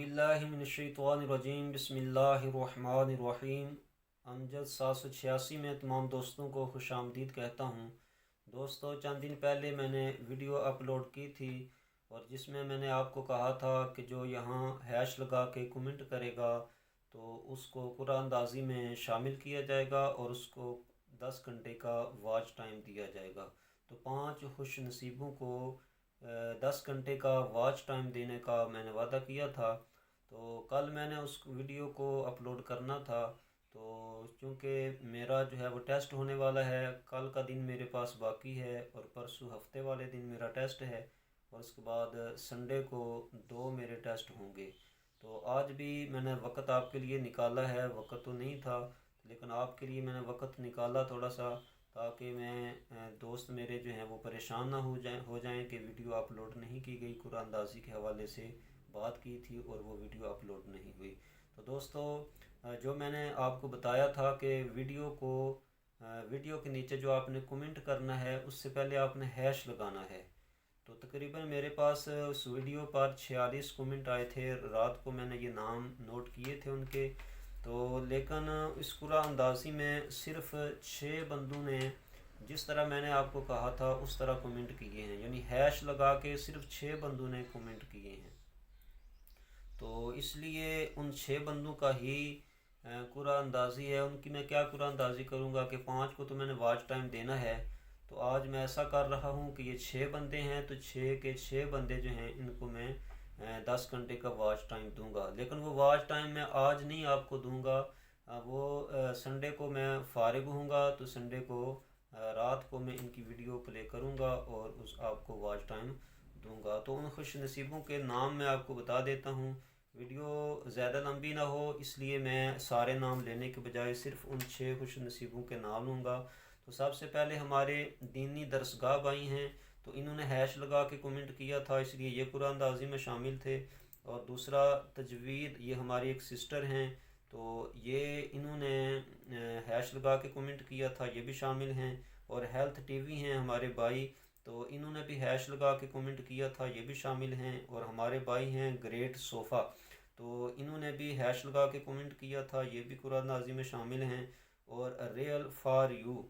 अऊज़ुबिल्लाहिमिनश्शैतानिर्रजीम बिस्मिल्लाहिर्रहमानिर्रहीम। अमजद 786 में तमाम दोस्तों को खुशामदीद कहता हूँ। दोस्तों, चंद दिन पहले मैंने वीडियो अपलोड की थी और जिसमें मैंने आपको कहा था कि जो यहाँ हैश लगा के कमेंट करेगा तो उसको कुरानंदाज़ी में शामिल किया जाएगा और उसको 10 घंटे का वॉच टाइम दिया जाएगा। तो 5 खुश नसीबों को 10 घंटे का वॉच टाइम देने का मैंने वादा किया था। तो कल मैंने उस वीडियो को अपलोड करना था, तो चूँकि मेरा जो है वो टेस्ट होने वाला है, कल का दिन मेरे पास बाकी है और परसों हफ्ते वाले दिन मेरा टेस्ट है और उसके बाद संडे को 2 मेरे टेस्ट होंगे। तो आज भी मैंने वक़्त आपके लिए निकाला है, वक़्त तो नहीं था लेकिन आपके लिए मैंने वक़्त निकाला थोड़ा सा, ताकि मैं दोस्त मेरे जो हैं वो परेशान ना हो जाएं कि वीडियो अपलोड नहीं की गई। कुरानंदाज़ी के हवाले से बात की थी और वो वीडियो अपलोड नहीं हुई। तो दोस्तों, जो मैंने आपको बताया था कि वीडियो के नीचे जो आपने कमेंट करना है उससे पहले आपने हैश लगाना है। तो तकरीबन मेरे पास उस वीडियो पर 46 कमेंट आए थे। रात को मैंने ये नाम नोट किए थे उनके, तो लेकिन इस कुरानंदाज़ी में सिर्फ़ 6 बंदों ने जिस तरह मैंने आपको कहा था उस तरह कमेंट किए हैं, यानी हैश लगा के सिर्फ 6 बंदों ने कमेंट किए हैं। तो इसलिए उन 6 बंदों का ही कुरानंदाज़ी है। उनकी मैं क्या कुरानंदाज़ी करूँगा कि 5 को तो मैंने वॉच टाइम देना है। तो आज मैं ऐसा कर रहा हूँ कि ये 6 बंदे हैं, तो 6 के 6 बंदे जो हैं इनको मैं 10 घंटे का वॉच टाइम दूंगा। लेकिन वो वॉच टाइम मैं आज नहीं आपको दूंगा, वो संडे को मैं फ़ारिग हूँगा, तो संडे को रात को मैं इनकी वीडियो प्ले करूँगा और उस आपको वॉच टाइम दूंगा। तो उन खुश नसीबों के नाम मैं आपको बता देता हूँ। वीडियो ज़्यादा लंबी ना हो इसलिए मैं सारे नाम लेने के बजाय सिर्फ़ उन 6 खुश नसीबों के नाम लूँगा। तो सबसे पहले हमारे दीनी दरसगाह भाई हैं, तो इन्होंने हैश लगा के कमेंट किया था, इसलिए ये कुरानंदाज़ी में शामिल थे। और दूसरा तजवीद, ये हमारी एक सिस्टर हैं, तो ये इन्होंने हैश लगा के कमेंट किया था, ये भी शामिल हैं। और हेल्थ टीवी हैं हमारे भाई, तो इन्होंने भी हैश लगा के कमेंट किया था, ये भी शामिल हैं। और हमारे भाई हैं ग्रेट सोफ़ा, तो इन्होंने भी हैश लगा के कमेंट किया था, ये भी कुरानंदाज़ी में शामिल हैं। और रियल फॉर यू,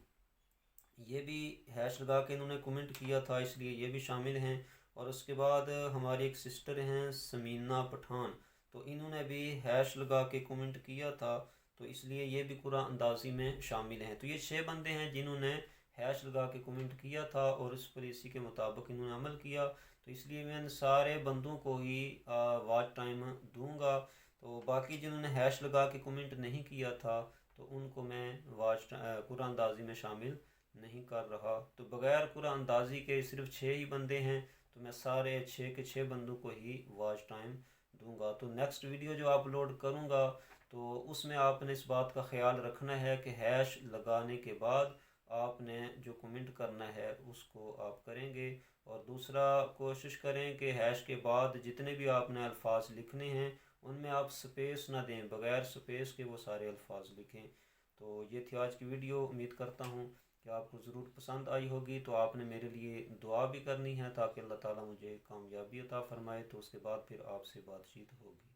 ये भी हैश लगा के इन्होंने कमेंट किया था, इसलिए ये भी शामिल हैं। और उसके बाद हमारी एक सिस्टर हैं समीना पठान, तो इन्होंने भी हैश लगा के कमेंट किया था, तो इसलिए ये भी कुरानंदाज़ी में शामिल हैं। तो ये 6 बंदे हैं जिन्होंने हैश लगा के कमेंट किया था और इस पर इसी के मुताबिक इन्होंने अमल किया। तो इसलिए मैं इन सारे बंदों को ही वॉच टाइम दूंगा। तो बाकी जिन्होंने हैश लगा के कमेंट नहीं किया था तो उनको मैं कुरानंदाज़ी में शामिल नहीं कर रहा। तो बग़ैर कुरानंदाज़ी के सिर्फ 6 ही बंदे हैं, तो मैं सारे 6 के 6 बंदों को ही वॉच टाइम दूंगा। तो नेक्स्ट वीडियो जो अपलोड करूंगा तो उसमें आपने इस बात का ख्याल रखना है कि हैश लगाने के बाद आपने जो कमेंट करना है उसको आप करेंगे। और दूसरा, कोशिश करें कि हैश के बाद जितने भी आपने अल्फाज लिखने हैं उनमें आप स्पेस ना दें, बग़ैर स्पेस के वो सारे अल्फाज लिखें। तो ये थी आज की वीडियो। उम्मीद करता हूँ कि आपको ज़रूर पसंद आई होगी। तो आपने मेरे लिए दुआ भी करनी है ताकि अल्लाह ताला मुझे कामयाबी अता फ़रमाए। तो उसके बाद फिर आपसे बातचीत होगी।